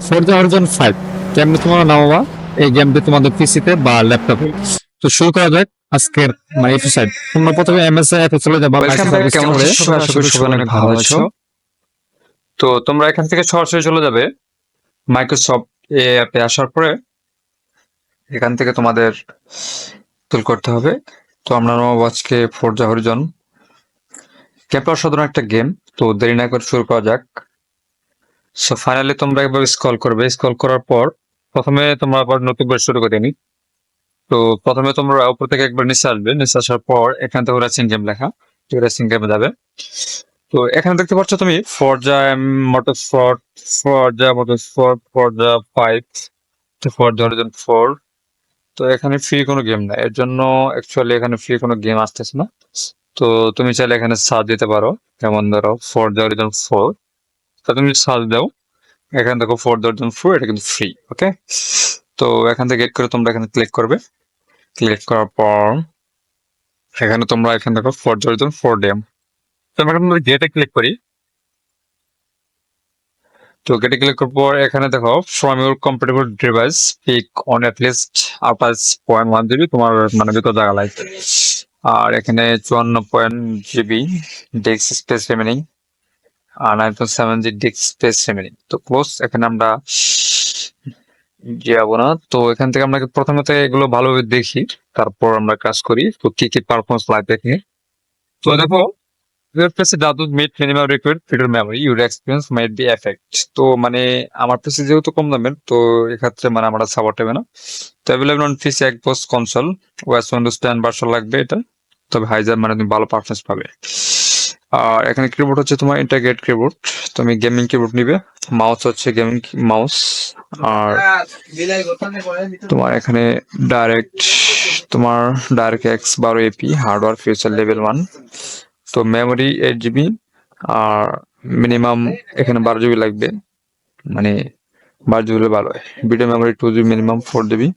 ফরজা হরিজন 5 কেমনে তোমরা নামাবা এই গেমটি তোমাদের পিসিতে বা ল্যাপটপে। তো শুরু করা যাক আজকের মানে এপিসোড। তোমরা প্রথমে এমএসআই অ্যাপে চলে যাবা, ওয়েলকাম ব্যাক। কেমন আছো সবাই? আশা করি সবাই অনেক ভালো আছো। তো তোমরা এখান থেকে সরাসরি চলে যাবে মাইক্রোসফট অ্যাপে। আসার পরে এখান থেকে তোমাদের ইনস্টল করতে হবে। তো আমরা নেবো আজকে ফরজা হরিজন। গেমটা অসাধারণ একটা গেম। তো দেরি না করে শুরু করা যাক। সো ফাইনালি তোমরা একবার স্ক্রল করবে। স্ক্রল করার পর প্রথমে তোমরা আবার নতুন করে শুরু করে নি। তো প্রথমে তোমরা উপর থেকে একবার নিচে আসবে। নিচে আসার পর এখান থেকে রেসিং গেম লেখা, রেসিং গেমে যাবে। তো এখানে দেখতে পাচ্ছ তুমি ফরজা মোটরস্পোর্ট, ফরজা মোটরস্পোর্ট, ফরজা 5, ফরজা হরিজন 4। তো এখানে ফ্রি কোনো গেম নাই, এর জন্য অ্যাকচুয়ালি এখানে ফ্রি কোনো গেম আসতেছে না। তো তুমি চাইলে এখানে সার্চ দিতে পারো, যেমন ধরো ফরজা হরিজন 4। তো তুমি সার্চ দাও, এখানে দেখো ফরজা হরিজন 4, এটা কিন্তু ফ্রি। ওকে, তো এখান থেকে গেট করে তোমরা এখানে ক্লিক করবে। ক্লিক করার পর এখানে তোমরা এখানে দেখো ফরজা হরিজন 4 ডেম। তো আমরা গেটে ক্লিক করি। তো গেটে ক্লিক করার পর এখানে দেখো from your compatible device pick on at least আপাস 0.1 জিবি তোমার মানে ভিতর জায়গা লাগবে। আর এখানে 54 জিবি ডিস্ক স্পেস রিমেনিং আর 9.7 জি ডিস্ক স্পেস রিমেনিং। তো ক্লোজ, এখানে আমরা যাবো না। তো এখান থেকে আমরা প্রথমত এগুলো ভালোভাবে দেখি, তারপর আমরা কাজ করি। তো কি কি পারফরমেন্স লাইভ দেখি। তো দেখো Your PC does not meet minimum required feature memory, your experience might be affect. তো মানে আমার পিসি যেহেতু কম দামের, তো এক্ষেত্রে মানে আমরা সাপোর্ট হবে না। তো available on PC Xbox console OS Windows 10 version লাগবে এটা। তবে হাইজার মানে তুমি ভালো পারফরমেন্স পাবে। আর এখানে কিবোর্ড হচ্ছে তোমার ইন্টারগ্রেট কিবোর্ড, তুমি গেমিং কিবোর্ড নিবে। মাউস হচ্ছে গেমিং মাউস। আর তোমার এখানে ডাইরেক্ট তোমার direct X12 AP hardware future level 1। তো মেমোরি 8 জিবি আর মিনিমাম এখানে 12 জিবি লাগবে, মানে 12 জিবি হলে ভালো হয়। Video memory 2 GB, minimum 4 GB.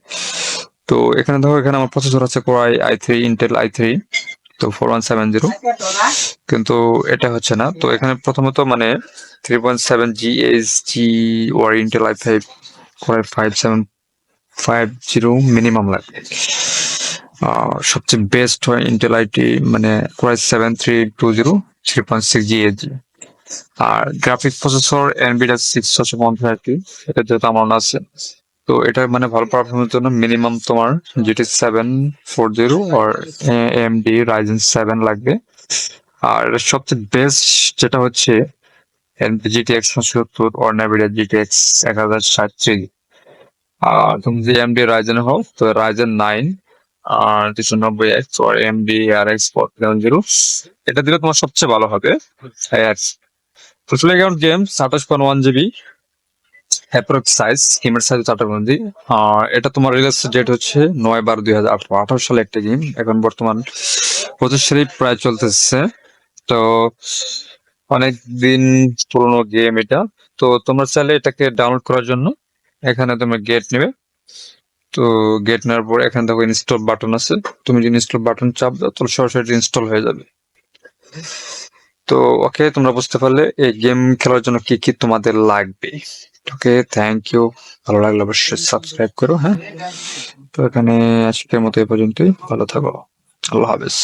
তো এখানে দেখো এখানে আমার প্রসেসর আছে কোরাই i3, ইন্টেল i3। তো 4170, কিন্তু এটা হচ্ছে না। তো এখানে প্রথমত মানে 3.7 GHz ওর ইন্টেল i5 কোরাই 5750 মিনিমাম লাগবে। সবচেয়ে বেস্ট হয় ইন্টেল আইটি মানে কোরাই 7320 3.6 GHz। আর গ্রাফিক প্রসেসর এনভিডিয়া 650 এটা যেহেতু আমার আছে, তো এটা মানে ভালো পারফরমেন্সের জন্য মিনিমাম তোমার GT740 আর AMD Ryzen 7 লাগবে। আর সবচেয়ে বেস্ট যেটা হচ্ছে GTX 70 আর NVIDIA GTX 1060। আর তুমি যদি AMD Ryzen হও তো Ryzen 9 আর 390X আর AMD RX 4070, এটা দিলে তোমার সবচেয়ে ভালো হবে। তো চলে গেলাম গেম 28.1 জিবি অ্যাপ্রক্স সাইজ, গেমের সাইজ 58 আর এটা তোমার রিলিজ ডেট হচ্ছে 9/12/2018 সালে একটা গেম। এখন বর্তমান 25 সালে প্রায় চলতেছে। তো অনেক দিন পুরনো গেম এটা। তো তোমরা চাইলে এটাকে ডাউনলোড করার জন্য এখানে তোমরা গেট নেবে। তো গেট নেওয়ার পর এখানে দেখো ইনস্টল বাটন আছে, তুমি যদি ইনস্টল বাটন চাপ দাও তাহলে সরাসরি ইনস্টল হয়ে যাবে। তো ওকে, তোমরা বুঝতে পারলে এই গেম খেলার জন্য কি কি তোমাদের লাগবে। ওকে, থ্যাংক ইউ। ভালো লাগলে অবশ্যই সাবস্ক্রাইব করো। হ্যাঁ, তো এখানে আজকের মতো এই পর্যন্তই। ভালো থাকো, আল্লাহ হাফেজ।